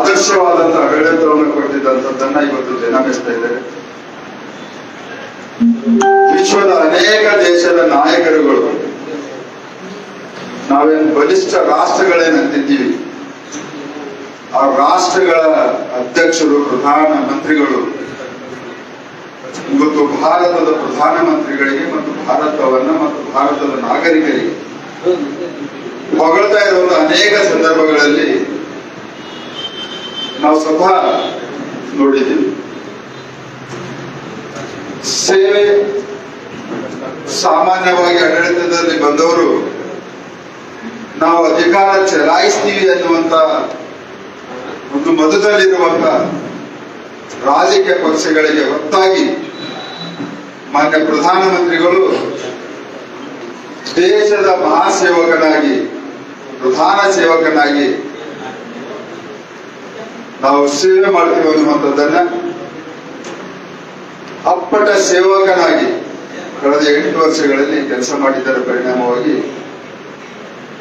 ಆದರ್ಶವಾದಂತಹ ಆಡಳಿತವನ್ನು ಕೊಟ್ಟಿದ್ದಂಥದ್ದನ್ನ ಇವತ್ತು ಜನ ಮೆಚ್ತಾ ಇದ್ದಾರೆ. ವಿಶ್ವದ ಅನೇಕ ದೇಶದ ನಾಯಕರುಗಳು ನಾವೇನು ಬಲಿಷ್ಠ ರಾಷ್ಟ್ರಗಳೇನಂತಿದ್ದೀವಿ, ಆ ರಾಷ್ಟ್ರಗಳ ಅಧ್ಯಕ್ಷರು, ಪ್ರಧಾನ ಮಂತ್ರಿಗಳು ಇವತ್ತು ಭಾರತದ ಪ್ರಧಾನಮಂತ್ರಿಗಳಿಗೆ ಮತ್ತು ಭಾರತವನ್ನ ಮತ್ತು ಭಾರತದ ನಾಗರಿಕರಿಗೆ ಹೊಗಳ್ತಾ ಇರುವಂತ ಅನೇಕ ಸಂದರ್ಭಗಳಲ್ಲಿ ನಾವು ಸ್ವತಃ ನೋಡಿದ್ದೀವಿ. ಸೇವೆ ಸಾಮಾನ್ಯವಾಗಿ ಆಡಳಿತದಲ್ಲಿ ಬಂದವರು ನಾವು ಅಧಿಕಾರ ಚಲಾಯಿಸ್ತೀವಿ ಅನ್ನುವಂತ ಒಂದು ಮತದಲ್ಲಿರುವಂತ ರಾಜಕೀಯ ಪಕ್ಷಗಳಿಗೆ ಹೊತ್ತಾಗಿ ಮಾನ್ಯ ಪ್ರಧಾನಮಂತ್ರಿಗಳು ದೇಶದ ಮಹಾಸೇವಕನಾಗಿ, ಪ್ರಧಾನ ಸೇವಕನಾಗಿ ನಾವು ಸೇವೆ ಮಾಡ್ತೀವಿ ಅನ್ನುವಂಥದ್ದನ್ನ ಅಪ್ಪಟ ಸೇವಕನಾಗಿ ಕಳೆದ 8 ವರ್ಷಗಳಲ್ಲಿ ಕೆಲಸ ಮಾಡಿದ್ದರ ಪರಿಣಾಮವಾಗಿ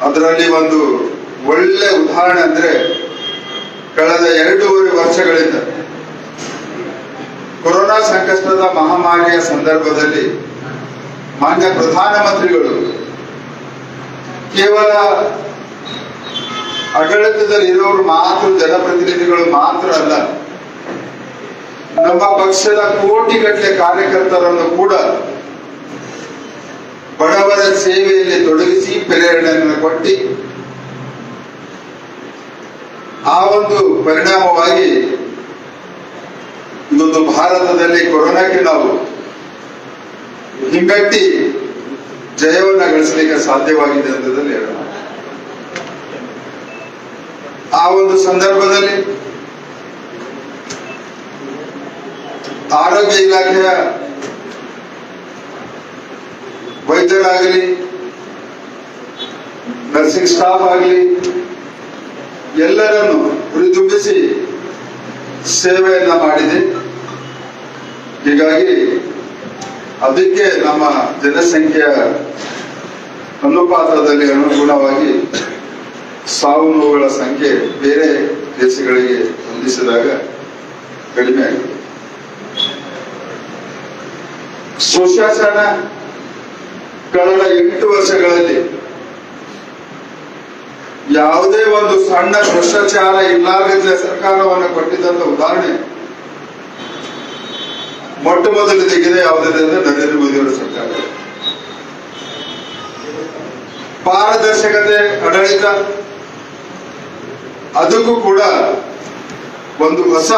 ಅದರಲ್ಲಿ ಒಂದು ಒಳ್ಳೆ ಉದಾಹರಣೆ ಅಂದ್ರೆ ಕಳೆದ 2.5 ವರ್ಷಗಳಿಂದ ಕೊರೋನಾ ಸಂಕಷ್ಟದ ಮಹಾಮಾರಿಯ ಸಂದರ್ಭದಲ್ಲಿ ಮಾನ್ಯ ಪ್ರಧಾನಮಂತ್ರಿಗಳು ಕೇವಲ ಆಡಳಿತದಲ್ಲಿ ಇರೋರು ಮಾತ್ರ, ಜನಪ್ರತಿನಿಧಿಗಳು ಮಾತ್ರ ಅಲ್ಲ, ನಮ್ಮ ಪಕ್ಷದ ಕೋಟಿಗಟ್ಟಲೆ ಕಾರ್ಯಕರ್ತರನ್ನು ಕೂಡ ಬಡವರ ಸೇವೆಯಲ್ಲಿ ತೊಡಗಿಸಿ ಪ್ರೇರಣೆಯನ್ನು ಕೊಟ್ಟು ಆ ಒಂದು ಪರಿಣಾಮವಾಗಿ ಇವತ್ತು ಭಾರತದಲ್ಲಿ ಕೊರೋನಾಕ್ಕೆ ನಾವು ಹಿಮ್ಮೆಟ್ಟಿ ಜಯವನ್ನ ಗಳಿಸಲಿಕ್ಕೆ ಸಾಧ್ಯವಾಗಿದೆ ಅಂತದಲ್ಲಿ ಹೇಳೋಣ. ಆ ಒಂದು ಸಂದರ್ಭದಲ್ಲಿ ಆರೋಗ್ಯ ಇಲಾಖೆಯ ವೈದ್ಯರಾಗಲಿ, ನರ್ಸಿಂಗ್ ಸ್ಟಾಫ್ ಆಗಲಿ ಎಲ್ಲರನ್ನು ಹುರಿದುಂಬಿಸಿ ಸೇವೆಯನ್ನ ಮಾಡಿದೆ. ಹೀಗಾಗಿ ಅದಕ್ಕೆ ನಮ್ಮ ಜನಸಂಖ್ಯೆಯ ಅನುಪಾತದಲ್ಲಿ ಅನುಗುಣವಾಗಿ ಸಾವು ನೋವುಗಳ ಸಂಖ್ಯೆ ಬೇರೆ ದೇಶಗಳಿಗೆ ಹೊಂದಿಸಿದಾಗ ಕಡಿಮೆ ಆಗಿದೆ. ಸುಶಾಸನ ಕಳೆದ 8 ವರ್ಷಗಳಲ್ಲಿ ಯಾವುದೇ ಒಂದು ಸಣ್ಣ ಭ್ರಷ್ಟಾಚಾರ ಇಲ್ಲಾಗಲೇ ಸರ್ಕಾರವನ್ನು ಕೊಟ್ಟಿದ್ದಂತ ಉದಾಹರಣೆ ಮೊಟ್ಟ ಮೊದಲಿದೆ ಯಾವುದಿದೆ ಅಂದ್ರೆ ನರೇಂದ್ರ ಮೋದಿಯವರ ಸರ್ಕಾರ. ಪಾರದರ್ಶಕತೆ ಆಡಳಿತ, ಅದಕ್ಕೂ ಕೂಡ ಒಂದು ಹೊಸ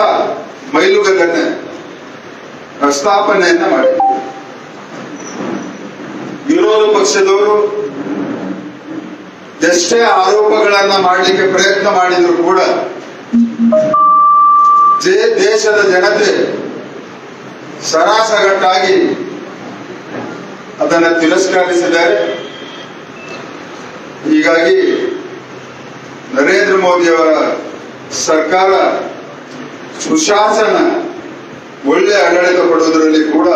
ಮೈಲುಗಲ್ಲನ್ನ ಸ್ಥಾಪನೆಯನ್ನ ಮಾಡಿ ವಿರೋಧ ಪಕ್ಷದವರು ಎಷ್ಟೇ ಆರೋಪಗಳನ್ನ ಮಾಡಲಿಕ್ಕೆ ಪ್ರಯತ್ನ ಮಾಡಿದ್ರು ಕೂಡ ದೇಶದ ಜನತೆ ಸರಾಸಗಟ್ಟಾಗಿ ಅದನ್ನು ತಿರಸ್ಕರಿಸಿದ್ದಾರೆ. ಹೀಗಾಗಿ ನರೇಂದ್ರ ಮೋದಿಯವರ ಸರ್ಕಾರ ಸುಶಾಸನ, ಒಳ್ಳೆ ಆಡಳಿತ ಕೊಡುವುದರಲ್ಲಿ ಕೂಡ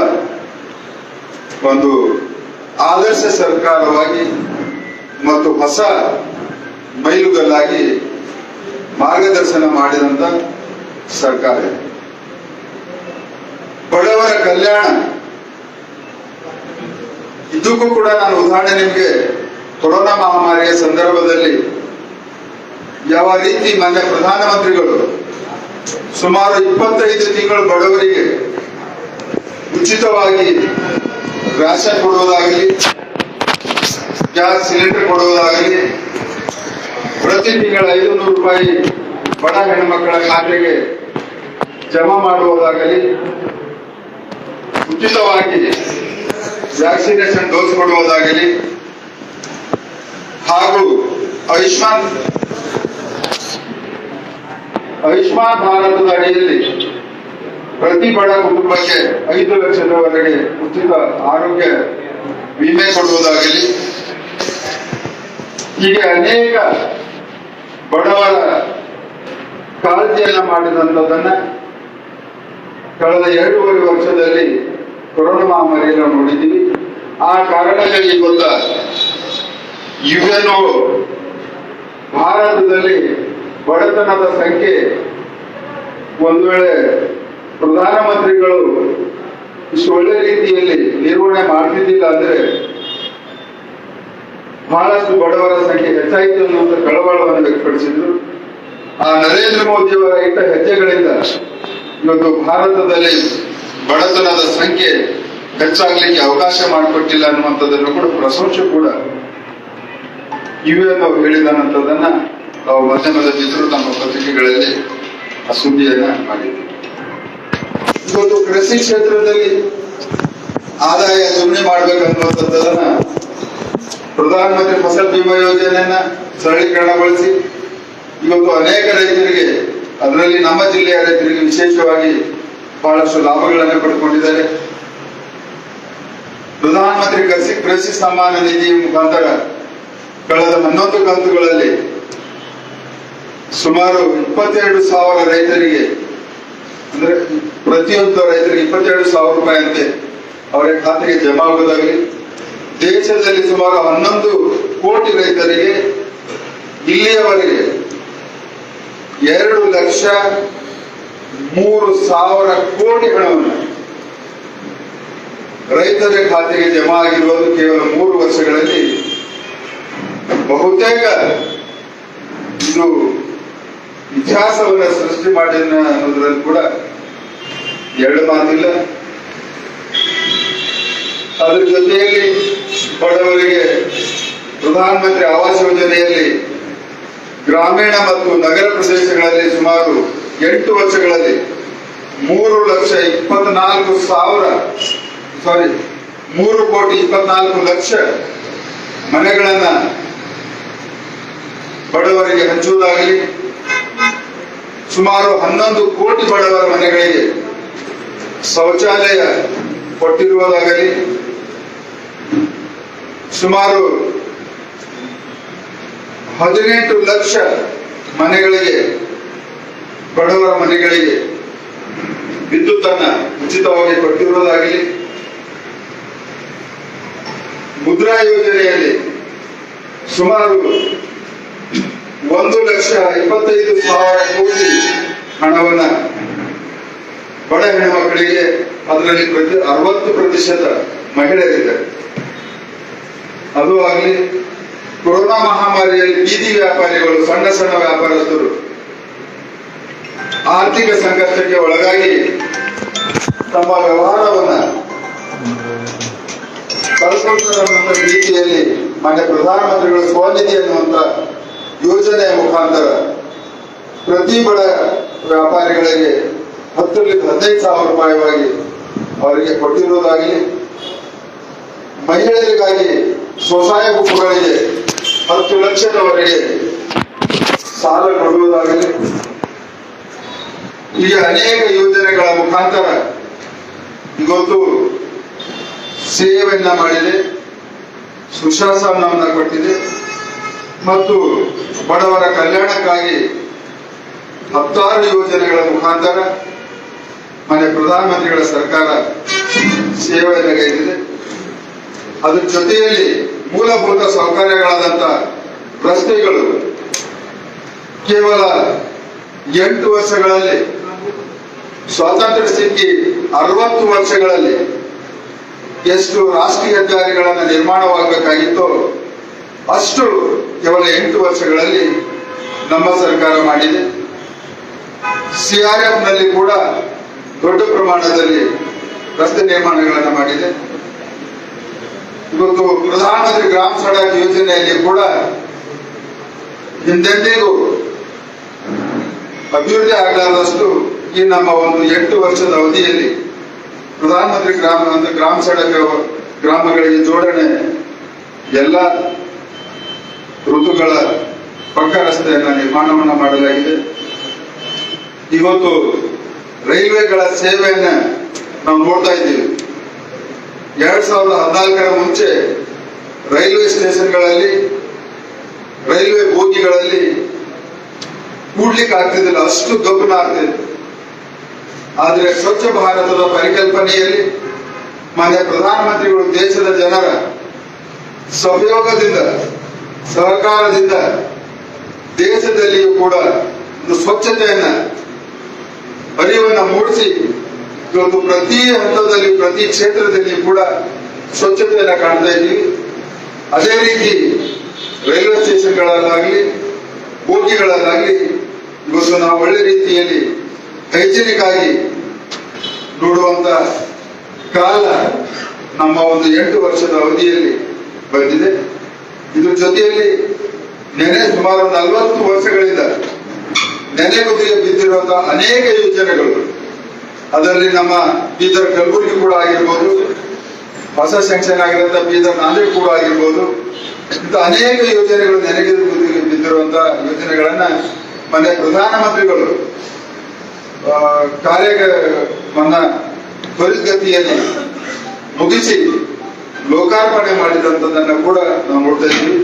ಒಂದು ಆದರ್ಶ ಸರ್ಕಾರವಾಗಿ ಮತ್ತು ಹೊಸ ಮೈಲುಗಲ್ಲಾಗಿ ಮಾರ್ಗದರ್ಶನ ಮಾಡಿದಂತ ಸರ್ಕಾರ. ಬಡವರ ಕಲ್ಯಾಣ, ಇದಕ್ಕೂ ಕೂಡ ನಾನು ಉದಾಹರಣೆ ನಿಮಗೆ ಕೊರೋನಾ ಮಹಾಮಾರಿಯ ಸಂದರ್ಭದಲ್ಲಿ ಯಾವ ರೀತಿ ಮಾನ್ಯ ಪ್ರಧಾನಮಂತ್ರಿಗಳು ಸುಮಾರು 25 ತಿಂಗಳು ಬಡವರಿಗೆ ಉಚಿತವಾಗಿ ರೇಷನ್ ಕೊಡುವುದಾಗಲಿ, ಗ್ಯಾಸ್ ಸಿಲಿಂಡರ್ ಕೊಡುವುದಾಗಲಿ, ಪ್ರತಿ ತಿಂಗಳ 500 ರೂಪಾಯಿ ಬಡ ಹೆಣ್ಣುಮಕ್ಕಳ ಖಾತೆಗೆ ಜಮಾ ಮಾಡುವುದಾಗಲಿ, ಉಚಿತವಾಗಿ ವ್ಯಾಕ್ಸಿನೇಷನ್ ಡೋಸ್ ಕೊಡುವುದಾಗಲಿ, ಹಾಗೂ ಆಯುಷ್ಮಾನ್ ಭಾರತದ ಅಡಿಯಲ್ಲಿ ಪ್ರತಿ ಬಡ ಕುಟುಂಬಕ್ಕೆ 5 ಲಕ್ಷದವರೆಗೆ ಉಚಿತ ಆರೋಗ್ಯ ವಿಮೆ ಕೊಡುವುದಾಗಲಿ, ಹೀಗೆ ಅನೇಕ ಬಡವರ ಕಾಳಜಿಯನ್ನ ಮಾಡಿದಂಥದ್ದನ್ನ ಕಳೆದ 2.5 ವರ್ಷದಲ್ಲಿ ಕೊರೋನಾ ಮಹಾಮಾರಿಯನ್ನು ನೋಡಿದ್ದೀವಿ. ಆ ಕಾರಣಗಳಿಗೆ ಗೊತ್ತಾ ಯುಎನ್ಒ ಭಾರತದಲ್ಲಿ ಬಡತನದ ಸಂಖ್ಯೆ ಒಂದು ವೇಳೆ ಪ್ರಧಾನಮಂತ್ರಿಗಳು ಇಷ್ಟು ಒಳ್ಳೆ ರೀತಿಯಲ್ಲಿ ನಿರ್ವಹಣೆ ಮಾಡ್ತಿದ್ದಿಲ್ಲ ಅಂದ್ರೆ ಬಹಳಷ್ಟು ಬಡವರ ಸಂಖ್ಯೆ ಹೆಚ್ಚಾಯಿತು ಅನ್ನುವಂಥ ಕಳವಳವನ್ನು ವ್ಯಕ್ತಪಡಿಸಿದ್ರು. ಆ ನರೇಂದ್ರ ಮೋದಿ ಅವರ ಇಟ್ಟ ಹೆಜ್ಜೆಗಳಿಂದ ಇವತ್ತು ಭಾರತದಲ್ಲಿ ಬಡತನದ ಸಂಖ್ಯೆ ಹೆಚ್ಚಾಗ್ಲಿಕ್ಕೆ ಅವಕಾಶ ಮಾಡಿಕೊಟ್ಟಿಲ್ಲ ಅನ್ನುವಂಥದ್ದನ್ನು ಕೂಡ ಪ್ರಶಂಸೆ ಕೂಡ ಯುಎನ್ ಅವರು ಹೇಳಿದಾನಂತದನ್ನ ನಾವು ಮಾಧ್ಯಮದ ಮಿತ್ರರು ನಮ್ಮ ಪತ್ರಿಕೆಗಳಲ್ಲಿ ಆ ಸುದ್ದಿಯನ್ನ ಮಾಡಿದ್ವಿ. ಇವತ್ತು ಕೃಷಿ ಕ್ಷೇತ್ರದಲ್ಲಿ ಆದಾಯ ದುಡಿಮೆ ಮಾಡ್ಬೇಕನ್ನುವಂಥದ್ದನ್ನ ಪ್ರಧಾನಮಂತ್ರಿ ಫಸಲ್ ಬಿಮಾ ಯೋಜನೆಯನ್ನ ಸರಳೀಕರಣಗೊಳಿಸಿ ಇವತ್ತು ಅನೇಕ ರೈತರಿಗೆ, ಅದರಲ್ಲಿ ನಮ್ಮ ಜಿಲ್ಲೆಯ ರೈತರಿಗೆ ವಿಶೇಷವಾಗಿ ಬಹಳಷ್ಟು ಲಾಭಗಳನ್ನು ಪಡೆದುಕೊಂಡಿದ್ದಾರೆ. ಪ್ರಧಾನಮಂತ್ರಿ ಕೃಷಿ ಸಮ್ಮಾನ ನಿಧಿ ಮುಖಾಂತರ ಕಳೆದ 11 ಕಂತುಗಳಲ್ಲಿ ಸುಮಾರು 22,000 ರೈತರಿಗೆ, ಅಂದ್ರೆ ಪ್ರತಿಯೊಂದು ರೈತರಿಗೆ 22,000 ರೂಪಾಯಿ ಅಂತೆ ಅವರ ಖಾತೆಗೆ ಜಮಾ ಆಗುವುದಾಗಲಿ. ದೇಶದಲ್ಲಿ ಸುಮಾರು 11 ಕೋಟಿ ರೈತರಿಗೆ ಇಲ್ಲಿಯವರೆಗೆ 2,03,000 ಕೋಟಿ ಹಣವನ್ನು ರೈತರ ಖಾತೆಗೆ ಜಮಾ ಆಗಿರುವುದು ಕೇವಲ 3 ವರ್ಷಗಳಲ್ಲಿ. ಬಹುತೇಕ ಇದು ಇತಿಹಾಸವನ್ನ ಸೃಷ್ಟಿ ಮಾಡಿ ಅನ್ನೋದ್ರಲ್ಲಿ ಕೂಡ ಎರಡು ಮಾತಿಲ್ಲ. ಅದರ ಜೊತೆಯಲ್ಲಿ ಬಡವರಿಗೆ ಪ್ರಧಾನಮಂತ್ರಿ ಆವಾಸ್ ಯೋಜನೆಯಲ್ಲಿ ಗ್ರಾಮೀಣ ಮತ್ತು ನಗರ ಪ್ರದೇಶಗಳಲ್ಲಿ ಸುಮಾರು 8 ವರ್ಷಗಳಲ್ಲಿ 3,24,000 ಮನೆಗಳನ್ನ ಬಡವರಿಗೆ ಹಂಚುವುದಾಗಲಿ, ಸುಮಾರು 11 ಕೋಟಿ ಬಡವರ ಮನೆಗಳಿಗೆ ಶೌಚಾಲಯ ಕೊಟ್ಟಿರುವುದಾಗಲಿ, ಸುಮಾರು 18 ಲಕ್ಷ ಮನೆಗಳಿಗೆ, ಬಡವರ ಮನೆಗಳಿಗೆ ವಿದ್ಯುತ್ತನ್ನ ಉಚಿತವಾಗಿ ಕೊಟ್ಟಿರುವುದಾಗಲಿ, ಮುದ್ರಾ ಯೋಜನೆಯಲ್ಲಿ ಸುಮಾರು 1,25,000 ಕೋಟಿ ಹಣವನ್ನ ಬಡ ಹೆಣ್ಣುಮಕ್ಕಳಿಗೆ, ಅದರಲ್ಲಿ 60% ಮಹಿಳೆಯರಿದ್ದಾರೆ. ಅದು ಆಗಲಿ, ಕೊರೋನಾ ಮಹಾಮಾರಿಯಲ್ಲಿ ಬೀದಿ ವ್ಯಾಪಾರಿಗಳು, ಸಣ್ಣ ಸಣ್ಣ ವ್ಯಾಪಾರಸ್ಥರು ಆರ್ಥಿಕ ಸಂಕಷ್ಟಕ್ಕೆ ಒಳಗಾಗಿ ತಮ್ಮ ವ್ಯವಹಾರವನ್ನ ಕಳ್ಕೊಳ್ಳುವಂತ ರೀತಿಯಲ್ಲಿ ಮಾನ್ಯ ಪ್ರಧಾನಮಂತ್ರಿಗಳ ಸ್ವನಿಧಿ ಅನ್ನುವಂತ ಯೋಜನೆಯ ಮುಖಾಂತರ ಪ್ರತಿ ಬಡ ವ್ಯಾಪಾರಿಗಳಿಗೆ 10,000 ರಿಂದ 15,000 ರೂಪಾಯಿವಾಗಿ ಅವರಿಗೆ ಕೊಟ್ಟಿರುವುದಾಗಲಿ, ಮಹಿಳೆಯರಿಗಾಗಿ ಸ್ವಸಹಾಯ ಗುಂಪುಗಳಿಗೆ 10 ಲಕ್ಷದವರೆಗೆ ಸಾಲ ಕೊಡುವುದಾಗಲಿ, ಹೀಗೆ ಅನೇಕ ಯೋಜನೆಗಳ ಮುಖಾಂತರ ಇವತ್ತು ಸೇವೆಯನ್ನ ಮಾಡಿದೆ, ಸುಶಾಸನವನ್ನ ಕೊಟ್ಟಿದೆ ಮತ್ತು ಬಡವರ ಕಲ್ಯಾಣಕ್ಕಾಗಿ 10 ಯೋಜನೆಗಳ ಮುಖಾಂತರ ಮಾನ್ಯ ಪ್ರಧಾನಮಂತ್ರಿಗಳ ಸರ್ಕಾರ ಸೇವೆಯನ್ನಗೈದಿದೆ. ಅದ್ರ ಜೊತೆಯಲ್ಲಿ ಮೂಲಭೂತ ಸೌಕರ್ಯಗಳಾದಂತ ರಸ್ತೆಗಳು ಕೇವಲ 8 ವರ್ಷಗಳಲ್ಲಿ, ಸ್ವಾತಂತ್ರ್ಯ ಸಿಕ್ಕಿ 60 ವರ್ಷಗಳಲ್ಲಿ ಎಷ್ಟು ರಾಷ್ಟ್ರೀಯ ಹೆದ್ದಾರಿಗಳನ್ನ ನಿರ್ಮಾಣವಾಗಬೇಕಾಗಿತ್ತೋ ಅಷ್ಟು ಕೇವಲ 8 ವರ್ಷಗಳಲ್ಲಿ ನಮ್ಮ ಸರ್ಕಾರ ಮಾಡಿದೆ. CRF ನಲ್ಲಿ ಕೂಡ ದೊಡ್ಡ ಪ್ರಮಾಣದಲ್ಲಿ ರಸ್ತೆ ನಿರ್ಮಾಣಗಳನ್ನು ಮಾಡಿದೆ. ಇವತ್ತು ಪ್ರಧಾನಮಂತ್ರಿ ಗ್ರಾಮ ಸಡಕ್ ಯೋಜನೆಯಲ್ಲಿ ಕೂಡ ಹಿಂದೆಂದಿಗೂ ಅಭಿವೃದ್ಧಿ ಆಗಲಾರದಷ್ಟು ಈ ನಮ್ಮ ಒಂದು 8 ವರ್ಷದ ಅವಧಿಯಲ್ಲಿ ಪ್ರಧಾನಮಂತ್ರಿ ಗ್ರಾಮ ಸಡಕ್ ಗ್ರಾಮಗಳಿಗೆ ಜೋಡಣೆ, ಎಲ್ಲ ಋತುಗಳ ಪಕ್ಕ ರಸ್ತೆಯನ್ನ ನಿರ್ಮಾಣವನ್ನ ಮಾಡಲಾಗಿದೆ. ಇವತ್ತು ರೈಲ್ವೆಗಳ ಸೇವೆಯನ್ನ ನಾವು ನೋಡ್ತಾ ಇದ್ದೀವಿ. 2014ರ ಮುಂಚೆ ರೈಲ್ವೆ ಸ್ಟೇಷನ್ಗಳಲ್ಲಿ, ರೈಲ್ವೆ ಬೋಗಿಗಳಲ್ಲಿ ಕೂಡ್ಲಿಕ್ಕೆ ಆಗ್ತಿದ್ದಿಲ್ಲ, ಅಷ್ಟು ಗಮನ ಆಗ್ತಿದೆ. ಆದರೆ ಸ್ವಚ್ಛ ಭಾರತದ ಪರಿಕಲ್ಪನೆಯಲ್ಲಿ ಮಾನ್ಯ ಪ್ರಧಾನಮಂತ್ರಿಗಳು ದೇಶದ ಜನರ ಸಹಯೋಗದಿಂದ, ಸಹಕಾರದಿಂದ ದೇಶದಲ್ಲಿಯೂ ಕೂಡ ಒಂದು ಸ್ವಚ್ಛತೆಯನ್ನ ಅರಿವನ್ನು ಮೂಡಿಸಿ ಇವತ್ತು ಪ್ರತಿ ಹಂತದಲ್ಲಿ ಪ್ರತಿ ಕ್ಷೇತ್ರದಲ್ಲಿ ಕೂಡ ಸ್ವಚ್ಛತೆಯನ್ನು ಕಾಣ್ತಾ ಇದ್ದೀವಿ. ಅದೇ ರೀತಿ ರೈಲ್ವೆ ಸ್ಟೇಷನ್ಗಳಲ್ಲಾಗ್ಲಿ ಬೋಗಿಗಳಲ್ಲಾಗ್ಲಿ ಇವತ್ತು ನಾವು ಒಳ್ಳೆ ರೀತಿಯಲ್ಲಿ ಹೈಜಿನಿಕ್ ಆಗಿ ನೋಡುವಂತ ಕಾಲ ನಮ್ಮ ಒಂದು 8 ವರ್ಷದ ಅವಧಿಯಲ್ಲಿ ಬಂದಿದೆ. ಇದ್ರ ಜೊತೆಯಲ್ಲಿ ನೆನೆ ಸುಮಾರು 40 ವರ್ಷಗಳಿಂದ ನೆನೆಗುದಿಗೆ ಬಿದ್ದಿರುವಂತಹ ಅನೇಕ ಯೋಜನೆಗಳು, ಅದರಲ್ಲಿ ನಮ್ಮ ಬೀದರ್ ಕಲಬುರಗಿ ಕೂಡ ಆಗಿರ್ಬೋದು, ಹೊಸ ಸೆಂಕ್ಷನ್ ಆಗಿರುವಂತಹ ಬೀದರ್ ನಾಂದೇಡ್ ಕೂಡ ಆಗಿರ್ಬೋದು, ಇಂಥ ಅನೇಕ ಯೋಜನೆಗಳು ನೆನೆಗುದಿಗೆ ಬಿದ್ದಿರುವಂತಹ ಯೋಜನೆಗಳನ್ನ ಮೊನ್ನೆ ಪ್ರಧಾನಮಂತ್ರಿಗಳು ಕಾರ್ಯವನ್ನ ತ್ವರಿತಗತಿಯಲ್ಲಿ ಮುಗಿಸಿ ಲೋಕಾರ್ಪಣೆ ಮಾಡಿದಂಥದ್ದನ್ನ ಕೂಡ ನಾವು ನೋಡ್ತಾ ಇದ್ವಿ.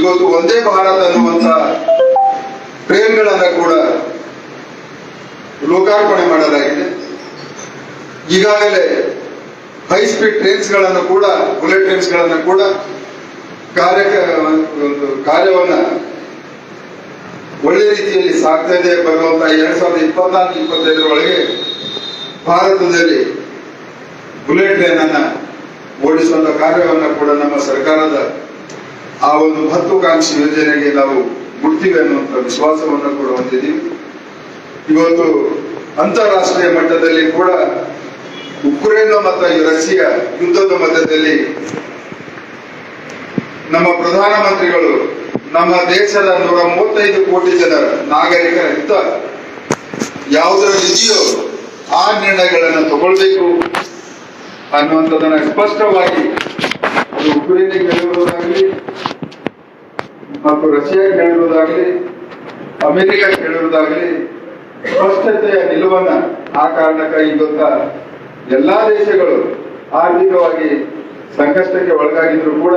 ಇವತ್ತು ಒಂದೇ ಭಾರತ ಅನ್ನುವಂತ ಟ್ರೈನ್ಗಳನ್ನ ಕೂಡ ಲೋಕಾರ್ಪಣೆ ಮಾಡಲಾಗಿದೆ. ಈಗಾಗಲೇ ಹೈ ಸ್ಪೀಡ್ ಟ್ರೈನ್ಸ್ ಗಳನ್ನು ಕೂಡ, ಬುಲೆಟ್ ಟ್ರೈನ್ಸ್ ಗಳನ್ನು ಕೂಡ ಕಾರ್ಯವನ್ನ ಒಳ್ಳೆ ರೀತಿಯಲ್ಲಿ ಸಾಗ್ತಾ ಇದೆ. ಬರುವಂತಹ 2024-25 ಒಳಗೆ ಭಾರತದಲ್ಲಿ ಬುಲೆಟ್ ಟ್ರೈನ್ ಅನ್ನ ಓಡಿಸುವಂತ ಕಾರ್ಯವನ್ನ ಕೂಡ ನಮ್ಮ ಸರ್ಕಾರದ ಆ ಒಂದು ಮಹತ್ವಾಕಾಂಕ್ಷಿ ಯೋಜನೆಗೆ ನಾವು ಮುಟ್ತೀವಿ ಅನ್ನುವಂಥ ವಿಶ್ವಾಸವನ್ನು ಕೂಡ ಹೊಂದಿದ್ದೀವಿ. ಇವತ್ತು ಅಂತಾರಾಷ್ಟ್ರೀಯ ಮಟ್ಟದಲ್ಲಿ ಕೂಡ ಉಕ್ರೇನ್ ಮತ್ತು ರಷ್ಯಾ ಯುದ್ಧದ ಮಧ್ಯದಲ್ಲಿ ನಮ್ಮ ಪ್ರಧಾನಮಂತ್ರಿಗಳು ನಮ್ಮ ದೇಶದ 135 ಕೋಟಿ ಜನರ ನಾಗರಿಕರ ಹಿತ ಯಾವುದರಲ್ಲಿದೆಯೋ ಆ ನಿರ್ಣಯಗಳನ್ನು ತಗೊಳ್ಬೇಕು ಅನ್ನುವಂಥದ್ದನ್ನ ಸ್ಪಷ್ಟವಾಗಿ ಉಕ್ರೇನ್ಗೆ ಹೇಳಿರುವುದಾಗಲಿ ಮತ್ತು ರಷ್ಯಾ ಹೇಳಿರುವುದಾಗಲಿ ಅಮೆರಿಕ ಹೇಳಿರುವುದಾಗಲಿ ಸ್ಪಷ್ಟತೆಯ ನಿಲುವನ್ನ ಆ ಕಾರಣಕ್ಕಾಗಿ ಇವತ್ತ ಎಲ್ಲಾ ದೇಶಗಳು ಆರ್ಥಿಕವಾಗಿ ಸಂಕಷ್ಟಕ್ಕೆ ಒಳಗಾಗಿದ್ರು ಕೂಡ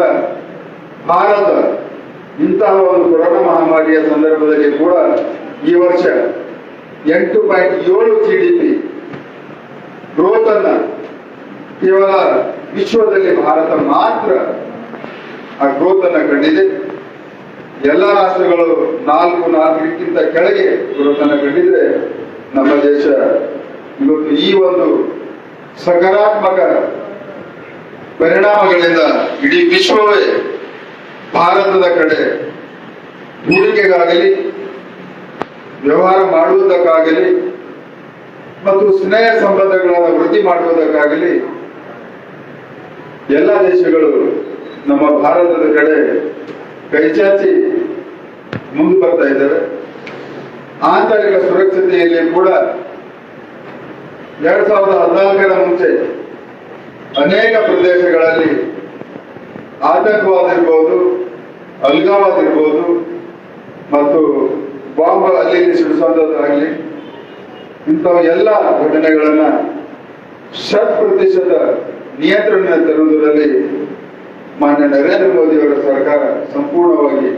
ಭಾರತ ಇಂತಹ ಒಂದು ಕೊರೋನಾ ಮಹಾಮಾರಿಯ ಸಂದರ್ಭದಲ್ಲಿ ಕೂಡ ಈ ವರ್ಷ 8.7 GDP ಗ್ರೋತ್ ಅನ್ನ ಕೇವಲ ವಿಶ್ವದಲ್ಲಿ ಭಾರತ ಮಾತ್ರ ಆ ಗ್ರೋತ್ ಅನ್ನ ಕಂಡಿದೆ. ಎಲ್ಲ ರಾಷ್ಟ್ರಗಳು 4-4ಕ್ಕಿಂತ ಕೆಳಗೆ ಗ್ರೋತ್ ಅನ್ನ ಕಂಡಿದ್ರೆ ನಮ್ಮ ದೇಶ ಇವತ್ತು ಈ ಒಂದು ಸಕಾರಾತ್ಮಕ ಪರಿಣಾಮಗಳಿಂದ ಇಡೀ ವಿಶ್ವವೇ ಭಾರತದ ಕಡೆ ಹೂಡಿಕೆಗಾಗಲಿ ವ್ಯವಹಾರ ಮಾಡುವುದಕ್ಕಾಗಲಿ ಮತ್ತು ಸ್ನೇಹ ಸಂಬಂಧಗಳನ್ನು ವೃದ್ಧಿ ಮಾಡುವುದಕ್ಕಾಗಲಿ ಎಲ್ಲ ದೇಶಗಳು ನಮ್ಮ ಭಾರತದ ಕಡೆ ಕೈಚಾಚಿ ಮುಂದೆ ಬರ್ತಾ ಇದ್ದಾರೆ. ಆಂತರಿಕ ಸುರಕ್ಷತೆಯಲ್ಲಿ ಕೂಡ 2014ರ ಮುಂಚೆ ಅನೇಕ ಪ್ರದೇಶಗಳಲ್ಲಿ ಆತಂಕವಾದ ಇರ್ಬೋದು, ಅಲ್ಗಾವಾದ ಇರ್ಬೋದು ಮತ್ತು ಬಾಂಬ್ ಅಲ್ಲಿ ಸಿಡಿಸೋದಾಗಲಿ ಇಂಥವು ಎಲ್ಲ ಘಟನೆಗಳನ್ನ 100% ನಿಯಂತ್ರಣ ತರುವುದರಲ್ಲಿ ಮಾನ್ಯ ನರೇಂದ್ರ ಮೋದಿ ಅವರ ಸರ್ಕಾರ ಸಂಪೂರ್ಣವಾಗಿ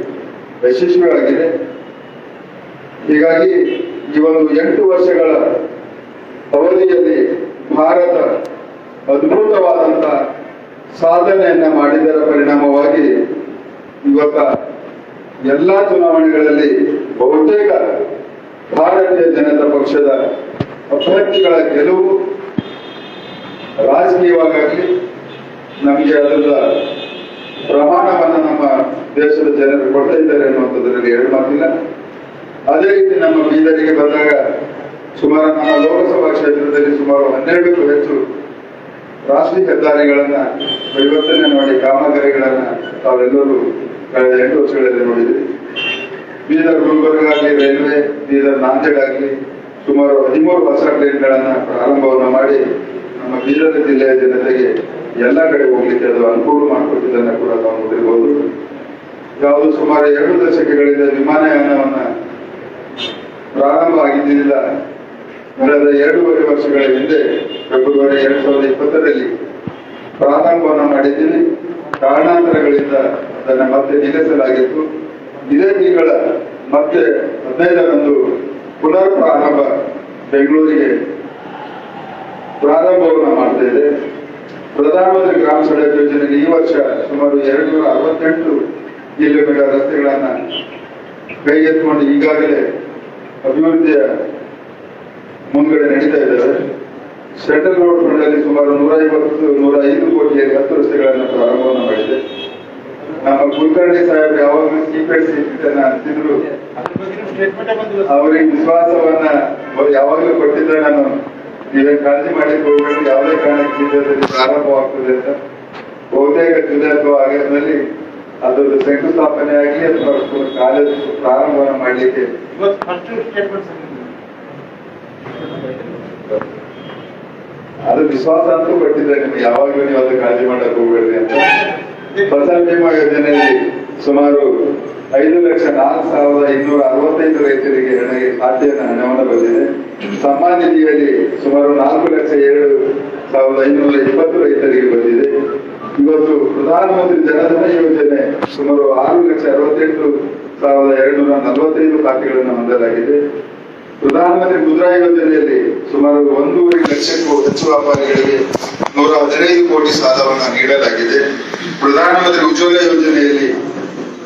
ಯಶಸ್ವಿಯಾಗಿದೆ. ಹೀಗಾಗಿ ಈ ಒಂದು 8 ವರ್ಷಗಳ ಅವಧಿಯಲ್ಲಿ ಭಾರತ ಅದ್ಭುತವಾದಂತಹ ಸಾಧನೆಯನ್ನ ಮಾಡಿದರ ಪರಿಣಾಮವಾಗಿ ಇವತ್ತ ಎಲ್ಲಾ ಚುನಾವಣೆಗಳಲ್ಲಿ ಬಹುತೇಕ ಭಾರತೀಯ ಜನತಾ ಪಕ್ಷದ ಅಭ್ಯರ್ಥಿಗಳ ಗೆಲುವು ರಾಜಕೀಯವಾಗಲಿ ನಮಗೆ ಅದರ ಪ್ರಮಾಣವನ್ನು ನಮ್ಮ ದೇಶದ ಜನರು ಕೊಡ್ತಾ ಇದ್ದಾರೆ ಅನ್ನುವಂಥದ್ರಲ್ಲಿ ಎರಡು ಮಾತಿಲ್ಲ. ಅದೇ ರೀತಿ ನಮ್ಮ ಬೀದರಿಗೆ ಬಂದಾಗ ಸುಮಾರು ನಮ್ಮ ಲೋಕಸಭಾ ಕ್ಷೇತ್ರದಲ್ಲಿ ಸುಮಾರು 12ಕ್ಕೂ ಹೆಚ್ಚು ರಾಷ್ಟ್ರೀಯ ಹೆದ್ದಾರಿಗಳನ್ನ ಪರಿವರ್ತನೆ ಮಾಡಿ ಕಾಮಗಾರಿಗಳನ್ನ ತಾವೆಲ್ಲರೂ ಕಳೆದ 8 ವರ್ಷಗಳಲ್ಲಿ ನೋಡಿದ್ವಿ. ಬೀದರ್ ಗುಲ್ಬರ್ಗ ಆಗಲಿ, ರೈಲ್ವೆ ಬೀದರ್ ನಾಂದೇಡ್ ಆಗಲಿ ಸುಮಾರು 13 ಹೊಸ ಟ್ರೈನ್ಗಳನ್ನ ಪ್ರಾರಂಭವನ್ನು ಮಾಡಿ ನಮ್ಮ ಬೀದರ್ ಜಿಲ್ಲೆಯ ಜನತೆಗೆ ಎಲ್ಲ ಕಡೆ ಹೋಗ್ಲಿಕ್ಕೆ ಅದು ಅನುಕೂಲ ಮಾಡಿಕೊಟ್ಟಿದ್ದನ್ನ ಕೂಡ ನಾವು ನೋಡಿರ್ಬೋದು. ಯಾವುದು ಸುಮಾರು 2 ದಶಕಗಳಿಂದ ವಿಮಾನಯಾನವನ್ನ ಪ್ರಾರಂಭ ಆಗಿದ್ದಿಲ್ಲ. ಕಳೆದ 2.5 ವರ್ಷಗಳ ಹಿಂದೆ ಫೆಬ್ರವರಿ 2020ರಲ್ಲಿ ಪ್ರಾರಂಭವನ್ನು ಮಾಡಿದ್ದೀನಿ. ಕಾರಣಾಂತರಗಳಿಂದ ಅದನ್ನ ಮತ್ತೆ ನಿಲ್ಲಿಸಲಾಗಿತ್ತು. ಇದೇ ತಿಂಗಳ ಮತ್ತೆ 15ರಂದು ಪುನರ್ ಪ್ರಾರಂಭ ಬೆಂಗಳೂರಿಗೆ ಪ್ರಾರಂಭವನ್ನು ಮಾಡ್ತಾ ಇದೆ. ಪ್ರಧಾನಮಂತ್ರಿ ಗ್ರಾಮ ಸಡಕ್ ಯೋಜನೆಗೆ ಈ ವರ್ಷ ಸುಮಾರು 268 ಕಿಲೋಮೀಟರ್ ರಸ್ತೆಗಳನ್ನ ಕೈಗೆತ್ತಿಕೊಂಡು ಈಗಾಗಲೇ ಅಭಿವೃದ್ಧಿಯ ಮುಂದ್ಗಡೆ ನಡೀತಾ ಇದ್ದಾವೆ. ಸೆಂಟ್ರಲ್ ರೋಡ್ ಫಂಡಲ್ಲಿ ಸುಮಾರು 150-105 ಕೋಟಿಯಲ್ಲಿ 10 ರಸ್ತೆಗಳನ್ನು ಪ್ರಾರಂಭವನ್ನು ಮಾಡಿದೆ. ನಮ್ಮ ಕುಲಕರ್ಣಿ ಸಾಹೇಬ್ ಯಾವಾಗಲೂ ಕೀಪೇಡ್ ಸೀಟನ್ನ ಅಂತಿದ್ರು. ಅವರಿಗೆ ವಿಶ್ವಾಸವನ್ನ ಯಾವಾಗಲೂ ಕೊಟ್ಟಿದ್ದ. ನಾನು ನೀವೇನು ಕಾಳಜಿ ಮಾಡಿಕ್ಕೆ ಹೋಗ್ಬೇಕು, ಯಾವುದೇ ಕಾರಣಕ್ಕೆ ಶೀಘ್ರದಲ್ಲಿ ಪ್ರಾರಂಭವಾಗ್ತದೆ ಅಂತ. ಬಹುತೇಕ ಜುಲೈ ಅಥವಾ ಆಗಸ್ಟ್ನಲ್ಲಿ ಅದೊಂದು ಶಂಕುಸ್ಥಾಪನೆ ಆಗಿ ಅಥವಾ ಕಾಲೇಜ್ ಪ್ರಾರಂಭವನ್ನು ಮಾಡಲಿಕ್ಕೆ ಅದು ವಿಶ್ವಾಸ ಅಂತೂ ಕೊಟ್ಟಿದ್ದಾರೆ. ನಿಮ್ಗೆ ಯಾವಾಗಲೂ ನೀವು ಅದು ಕಾಳಜಿ ಮಾಡಕ್ ಹೋಗ್ಬೇಡ್ರಿ ಅಂತ. ಫಸಲ್ ಬಿಮಾ ಯೋಜನೆಯಲ್ಲಿ ಸುಮಾರು 5,04,265 ರೈತರಿಗೆ ಹಣವನ್ನು ಬಂದಿದೆ. ಸಮ್ಮಾನ್ ನಿಧಿಯಲ್ಲಿ ಸುಮಾರು 4,02,520 ರೈತರಿಗೆ ಬಂದಿದೆ. ಇವತ್ತು ಪ್ರಧಾನಮಂತ್ರಿ ಜನಧನ ಯೋಜನೆ ಸುಮಾರು 6,68,245 ಖಾತೆಗಳನ್ನು ಹೊಂದಲಾಗಿದೆ. ಪ್ರಧಾನಮಂತ್ರಿ ಮುದ್ರಾ ಯೋಜನೆಯಲ್ಲಿ ಸುಮಾರು 1.5 ಲಕ್ಷಕ್ಕೂ ಹೆಚ್ಚು ವ್ಯಾಪಾರಿಗಳಿಗೆ 115 ಕೋಟಿ ಸಾಲವನ್ನು ನೀಡಲಾಗಿದೆ. ಪ್ರಧಾನಮಂತ್ರಿ ಉಜ್ವಲ ಯೋಜನೆಯಲ್ಲಿ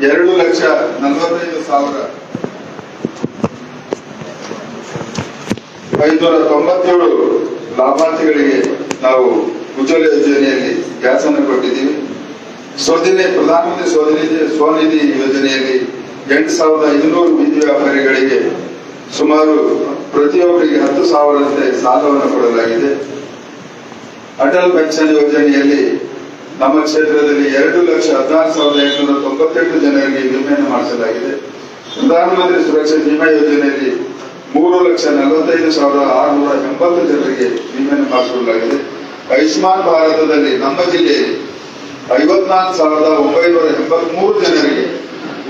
2,45,597 ಲಾಭಾರ್ಥಿಗಳಿಗೆ ನಾವು ಉಜ್ವಲ ಯೋಜನೆಯಲ್ಲಿ ಗ್ಯಾಸ್ ಅನ್ನು ಕೊಟ್ಟಿದ್ದೀವಿ. ಪ್ರಧಾನಮಂತ್ರಿ ಸ್ವನಿಧಿ ಯೋಜನೆಯಲ್ಲಿ 8,500 ಬೀದಿ ವ್ಯಾಪಾರಿಗಳಿಗೆ ಸುಮಾರು ಪ್ರತಿಯೊಬ್ಬರಿಗೆ 10,000 ಸಾಲವನ್ನು ಕೊಡಲಾಗಿದೆ. ಅಟಲ್ ಪೆನ್ಷನ್ ಯೋಜನೆಯಲ್ಲಿ ನಮ್ಮ ಕ್ಷೇತ್ರದಲ್ಲಿ 2,16,898 ಜನರಿಗೆ ವಿಮೆಯನ್ನು ಮಾಡಿಸಲಾಗಿದೆ. ಪ್ರಧಾನಮಂತ್ರಿ ಸುರಕ್ಷಾ ವಿಮಾ ಯೋಜನೆಯಲ್ಲಿ 3,45,680 ಜನರಿಗೆ ವಿಮೆಯನ್ನು ಮಾಡಿಸಲಾಗಿದೆ. ಆಯುಷ್ಮಾನ್ ಭಾರತದಲ್ಲಿ ನಮ್ಮ ಜಿಲ್ಲೆಯಲ್ಲಿ 54,983 ಜನರಿಗೆ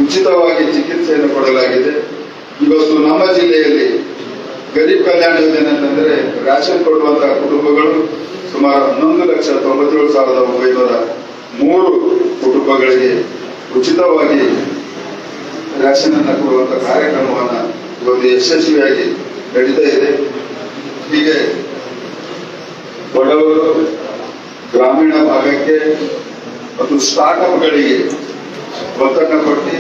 ಉಚಿತವಾಗಿ ಚಿಕಿತ್ಸೆಯನ್ನು ಕೊಡಲಾಗಿದೆ. ಇವತ್ತು ನಮ್ಮ ಜಿಲ್ಲೆಯಲ್ಲಿ ಗರೀಬ್ ಕಲ್ಯಾಣ ಯೋಜನೆ ಅಂತಂದ್ರೆ ರೇಷನ್ ಕೊಡುವಂತಹ ಕುಟುಂಬಗಳು ಸುಮಾರು 11,97,903 ಕುಟುಂಬಗಳಿಗೆ ಉಚಿತವಾಗಿ ರೇಷನ್ ಅನ್ನು ಕೊಡುವಂತಹ ಕಾರ್ಯಕ್ರಮವನ್ನ ಇವತ್ತು ಯಶಸ್ವಿಯಾಗಿ ನಡೀತಾ ಇದೆ. ಹೀಗೆ ಬಡವರು, ಗ್ರಾಮೀಣ ಭಾಗಕ್ಕೆ ಮತ್ತು ಸ್ಟಾರ್ಟ್ಅಪ್ಗಳಿಗೆ ಒತ್ತನ್ನು ಕೊಟ್ಟು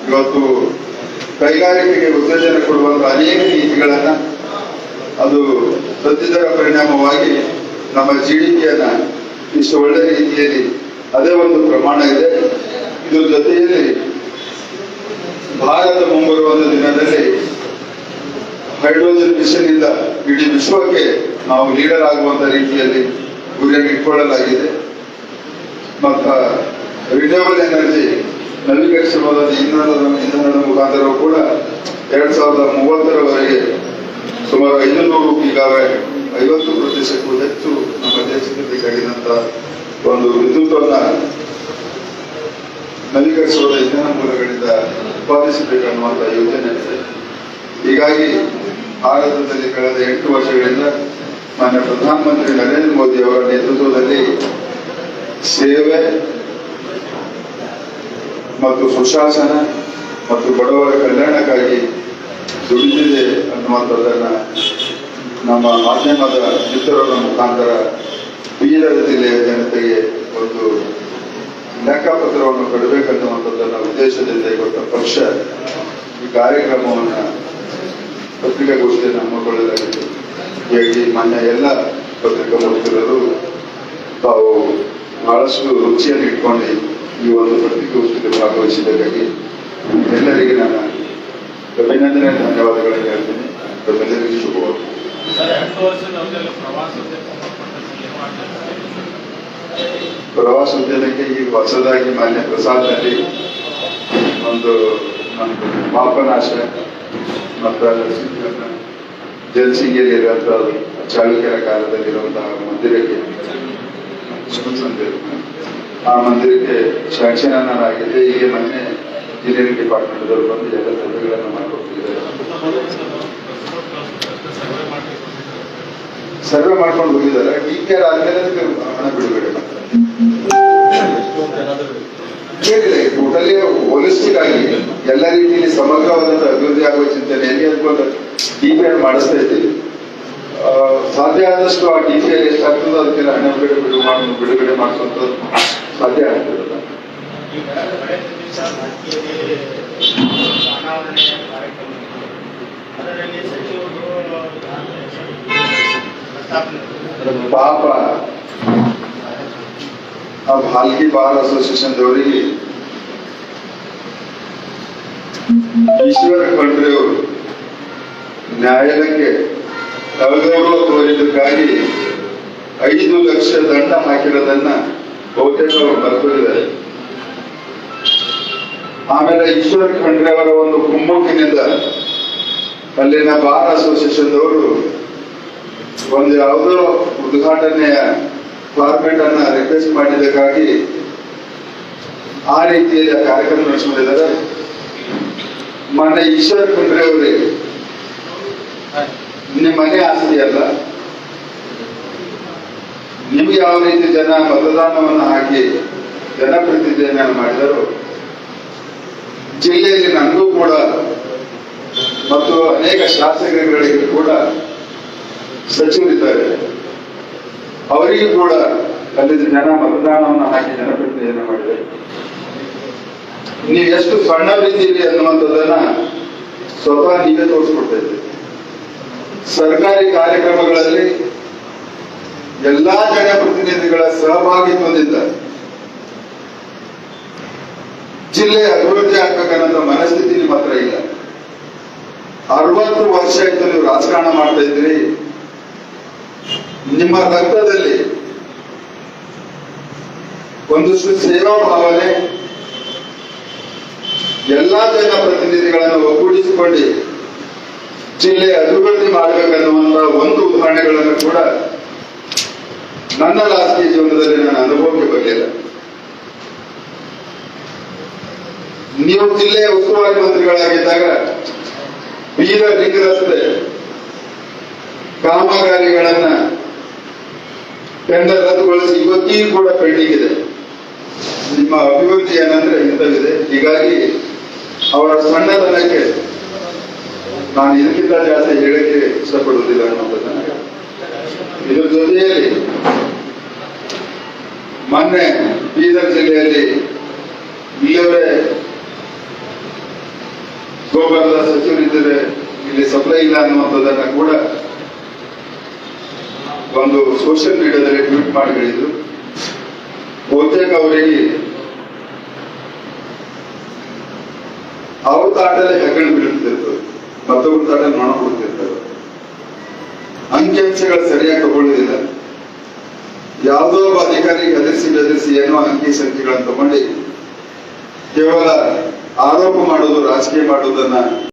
ಇವತ್ತು ಕೈಗಾರಿಕೆಗೆ ಉತ್ತೇಜನ ಕೊಡುವಂತಹ ಅನೇಕ ನೀತಿಗಳನ್ನ ಅದು ಸದ್ಯದರ ಪರಿಣಾಮವಾಗಿ ನಮ್ಮ GDPಯನ್ನ ಇಷ್ಟು ಒಳ್ಳೆ ರೀತಿಯಲ್ಲಿ ಅದೇ ಒಂದು ಪ್ರಮಾಣ ಇದೆ. ಇದ್ರ ಜೊತೆಯಲ್ಲಿ ಭಾರತ ಮುಂಬರುವ ಒಂದು ದಿನದಲ್ಲಿ ಹೈಡ್ರೋಜನ್ ಮಿಷನ್ ಇಂದ ಇಡೀ ವಿಶ್ವಕ್ಕೆ ನಾವು ಲೀಡರ್ ಆಗುವಂತ ರೀತಿಯಲ್ಲಿ ಗುರಿಯನ್ನು ಇಟ್ಕೊಳ್ಳಲಾಗಿದೆ. ಮತ್ತು ರಿನ್ಯೂವಬಲ್ ಎನರ್ಜಿ ನವೀಕರಿಸಬಹುದಾದ ಇಂಧನದ ಮುಖಾಂತರ ಕೂಡ 2030ರವರೆಗೆ ಸುಮಾರು 500 ಗಿಗಾವ್ಯಾಟ್ 50% ಹೆಚ್ಚು ನಮ್ಮ ದೇಶದಲ್ಲಿ ಬೇಕಾಗಿರುವಂತ ಒಂದು ವಿದ್ಯುತ್ತನ್ನ ನವೀಕರಿಸಬಹುದಾದ ಇಂಧನ ಮೂಲಗಳಿಂದ ಉತ್ಪಾದಿಸಬೇಕನ್ನುವಂತ ಯೋಜನೆ ಇದೆ. ಹೀಗಾಗಿ ಭಾರತದಲ್ಲಿ ಕಳೆದ 8 ವರ್ಷಗಳಿಂದ ಮಾನ್ಯ ಪ್ರಧಾನಮಂತ್ರಿ ನರೇಂದ್ರ ಮೋದಿ ಅವರ ನೇತೃತ್ವದಲ್ಲಿ ಸೇವೆ ಮತ್ತು ಸುಶಾಸನ ಮತ್ತು ಬಡವರ ಕಲ್ಯಾಣಕ್ಕಾಗಿ ದುಡಿದಿದೆ ಅನ್ನುವಂಥದ್ದನ್ನ ನಮ್ಮ ಮಾಧ್ಯಮದ ಮಿತ್ರರ ಮುಖಾಂತರ ಬೀದರ್ ಜಿಲ್ಲೆಯ ಜನತೆಗೆ ಒಂದು ಲೆಕ್ಕಪತ್ರವನ್ನು ಕೊಡಬೇಕನ್ನುವಂಥದ್ದನ್ನ ಉದ್ದೇಶದಿಂದ ಇವತ್ತು ಪಕ್ಷ ಈ ಕಾರ್ಯಕ್ರಮವನ್ನ ಪತ್ರಿಕಾಗೋಷ್ಠಿಯನ್ನು ಹಮ್ಮಿಕೊಳ್ಳಲಾಗಿದೆ. ಹೀಗಾಗಿ ಮಾನ್ಯ ಎಲ್ಲ ಪತ್ರಿಕಾ ಮುಖಂಡರು ತಾವು ಬಹಳಷ್ಟು ರುಚಿಯನ್ನು ಇಟ್ಕೊಂಡು ಈ ಒಂದು ಪತ್ರಿಕಾಗೋಷ್ಠಿಯಲ್ಲಿ ಭಾಗವಹಿಸಿದ್ದಕ್ಕಾಗಿ ಎಲ್ಲರಿಗೆ ನಾನು ಅಭಿನಂದನೆ ಧನ್ಯವಾದಗಳನ್ನು ಹೇಳ್ತೀನಿ. ತಮ್ಮೆಲ್ಲರಿಗೂ ಶುಭವಾಗಲಿ. ಪ್ರವಾಸೋದ್ಯಮಕ್ಕೆ ಈಗ ಹೊಸದಾಗಿ ಮಾನ್ಯ ಪ್ರಸಾದ್ನಲ್ಲಿ ಒಂದು ಪಾಪನಾಶ ಮತ್ತು ಜಲಸಿಂಗಿಯಲ್ಲಿ ಇರುವಂತಹ ಚಾಲುಕ್ಯರ ಕಾಲದಲ್ಲಿರುವಂತಹ ಮಂದಿರಕ್ಕೆ ಆ ಮಂದಿರಕ್ಕೆ ಶಾಂಕ್ಷನ್ ಆಗಿದೆ. ಈಗ ಮೊನ್ನೆ ಇಂಜಿನಿಯರಿಂಗ್ ಡಿಪಾರ್ಟ್ಮೆಂಟ್ ದವರು ಬಂದು ಎಲ್ಲ ಸಭೆಗಳನ್ನು ಮಾಡಿಕೊಡ್ತಿದ್ದಾರೆ. ಸರ್ವೆ ಮಾಡ್ಕೊಂಡು ಹೋಗಿದ್ದಾರೆ. DPR ಆದ್ಮೇಲೆ ಹಣ ಬಿಡುಗಡೆ ಏನಿಲ್ಲ, ಟೋಟಲಿ ಹೋಲಿಸ್ಟಿಕ್ ಆಗಿ ಎಲ್ಲ ರೀತಿಯಲ್ಲಿ ಸಮಗ್ರವಾದಂತಹ ಅಭಿವೃದ್ಧಿ ಆಗುವ ಚಿಂತನೆಯಲ್ಲಿ ಅದಕ್ಕೊಂದು DPR ಮಾಡಿಸ್ತಾ ಇದ್ದೀವಿ. ಸಾಧ್ಯ ಆದಷ್ಟು ಆ DPR ಎಷ್ಟಾಗ್ತದೋ ಅದಕ್ಕೆಲ್ಲ ಹಣ ಬಿಡುಗಡೆ ಮಾಡಿಸುವಂಥದ್ದು ಸಾಧ್ಯ ಆಗ್ತದೆ. ಪಾಪ ಆ ಭಾಲ್ಕಿ ಬಾರ್ ಅಸೋಸಿಯೇಷನ್ ದವರಿಗೆ ಈಶ್ವರ ಖಂಡ್ರೆ ಅವರು ನ್ಯಾಯಾಲಯಕ್ಕೆ ಅಗೌರವ ತೋರಿದ್ದಕ್ಕಾಗಿ 5 ಲಕ್ಷ ದಂಡ ಹಾಕಿರೋದನ್ನ ಬಹುತೇಕ ಅವರು ಬರ್ಕೊಂಡಿದ್ದಾರೆ. ಆಮೇಲೆ ಈಶ್ವರ ಖಂಡ್ರೆ ಅವರ ಒಂದು ಕುಮ್ಮಕ್ಕಿನಿಂದ ಅಲ್ಲಿನ ಬಾರ್ ಅಸೋಸಿಯೇಷನ್ ದವರು ಒಂದು ಯಾವುದೋ ಉದ್ಘಾಟನೆಯ ಫಾರ್ಮೆಟ್ ಅನ್ನ ರಿಕ್ವೆಸ್ಟ್ ಮಾಡಿದ್ದಕ್ಕಾಗಿ ಆ ರೀತಿಯಲ್ಲಿ ಕಾರ್ಯಕ್ರಮ ನಡೆಸ್ಕೊಂಡಿದ್ದಾರೆ. ಮೊನ್ನೆ ಈಶ್ವರ ಖಂಡ್ರೆ ಅವರಿಗೆ ನಿಮ್ಮ ಮನೆ ಆಸ್ತಿ ಅಲ್ಲ, ನಿಮ್ಗೆ ಯಾವ ರೀತಿ ಜನ ಮತದಾನವನ್ನು ಹಾಕಿ ಜನಪ್ರತಿನಿಧಿಯನ್ನು ಮಾಡಿದರು, ಜಿಲ್ಲೆಯಲ್ಲಿ ನನಗೂ ಕೂಡ ಮತ್ತು ಅನೇಕ ಶಾಸಕರುಗಳಿಗೆ ಕೂಡ ಸಚಿವರಿದ್ದಾರೆ, ಅವರಿಗೂ ಕೂಡ ಅಲ್ಲಿ ಜನ ಮತದಾನವನ್ನು ಹಾಕಿ ಜನಪ್ರತಿನಿಧಿಯನ್ನು ಮಾಡಿದ್ದಾರೆ. ನೀವು ಎಷ್ಟು ಸಣ್ಣವರಿದ್ದೀರಿ ಅನ್ನುವಂಥದ್ದನ್ನ ಸ್ವತಃ ನೀವೇ ತೋರಿಸ್ಕೊಡ್ತಾ ಇದ್ದೀರಿ. ಸರ್ಕಾರಿ ಕಾರ್ಯಕ್ರಮಗಳಲ್ಲಿ ಎಲ್ಲಾ ಜನಪ್ರತಿನಿಧಿಗಳ ಸಹಭಾಗಿತ್ವದಿಂದ ಜಿಲ್ಲೆ ಅಭಿವೃದ್ಧಿ ಆಗ್ಬೇಕನ್ನೋ ಮನಸ್ಥಿತಿ ನಿಮ್ಮ ಹತ್ರ ಇಲ್ಲ. 60 ವರ್ಷ ಆಯ್ತು ನೀವು ರಾಜಕಾರಣ ಮಾಡ್ತಾ ಇದ್ರಿ. ನಿಮ್ಮ ರಕ್ತದಲ್ಲಿ ಒಂದಷ್ಟು ಸೇವಾ ಭಾವನೆ, ಎಲ್ಲಾ ಜನಪ್ರತಿನಿಧಿಗಳನ್ನು ಒಗ್ಗೂಡಿಸಿಕೊಂಡು ಜಿಲ್ಲೆ ಅಭಿವೃದ್ಧಿ ಮಾಡಬೇಕನ್ನುವಂತ ಒಂದು ಉದಾಹರಣೆಗಳನ್ನು ಕೂಡ ನನ್ನ ರಾಜಕೀಯ ಜೀವನದಲ್ಲಿ ನನ್ನ ಅನುಭವಕ್ಕೆ ಬರಲಿಲ್ಲ. ನೀವು ಜಿಲ್ಲೆಯ ಉಸ್ತುವಾರಿ ಮಂತ್ರಿಗಳಾಗಿದ್ದಾಗ ಬೀದರ್ ರಿಂಗ್ ರಸ್ತೆ ಕಾಮಗಾರಿಗಳನ್ನ ಟೆಂಡರ್ ರದ್ದುಗೊಳಿಸಿ ಇವತ್ತಿಗೂ ಕೂಡ ಪೆಂಡಿಂಗ್ ಇದೆ. ನಿಮ್ಮ ಅಭಿವೃದ್ಧಿ ಏನಂದ್ರೆ ಇಂಥವಿದೆ. ಹೀಗಾಗಿ ಅವರ ಸಣ್ಣತನಕ್ಕೆ ನಾನು ಇದಕ್ಕಿಂತ ಜಾಸ್ತಿ ಹೇಳಕ್ಕೆ ಇಷ್ಟಪಡುವುದಿಲ್ಲ ಅನ್ನೋದನ್ನ. ಇದ್ರ ಜೊತೆಯಲ್ಲಿ ಮೊನ್ನೆ ಬೀದರ್ ಜಿಲ್ಲೆಯಲ್ಲಿ ಇಲ್ಲಿಯವರೇ ಗೋಬರದ ಸಚಿವರಿದ್ದರೆ ಇಲ್ಲಿ ಸಪ್ಲೈ ಇಲ್ಲ ಅನ್ನುವಂಥದ್ದನ್ನ ಕೂಡ ಒಂದು ಸೋಷಿಯಲ್ ಮೀಡಿಯಾದಲ್ಲಿ ಟ್ವೀಟ್ ಮಾಡಿ ಹೇಳಿದ್ರು. ಬಹುತೇಕ ಅವರಿಗೆ ಅವ್ರ ತಾಟಲ್ಲಿ ಹೆಗಣ್ ಬೀಳ್ತಿರ್ತದೆ, ಮತ್ತೊಬ್ಬರ ತಾಟಲ್ಲಿ ಮಣ ಕೊಡ್ತಿರ್ತಾರೆ. ಅಂಕಿಅಂಶಗಳು ಸರಿಯಾಗಿ ತಗೊಳ್ಳೋದಿಲ್ಲ. ಯಾವುದೋ ಒಬ್ಬ ಅಧಿಕಾರಿಗೆ ಬೆದರಿಸಿ ಏನೋ ಅಂಕಿ ಸಂಖ್ಯೆಗಳನ್ನು ತಗೊಂಡು ಕೇವಲ ಆರೋಪ ಮಾಡೋದು, ರಾಜಕೀಯ ಮಾಡೋದನ್ನ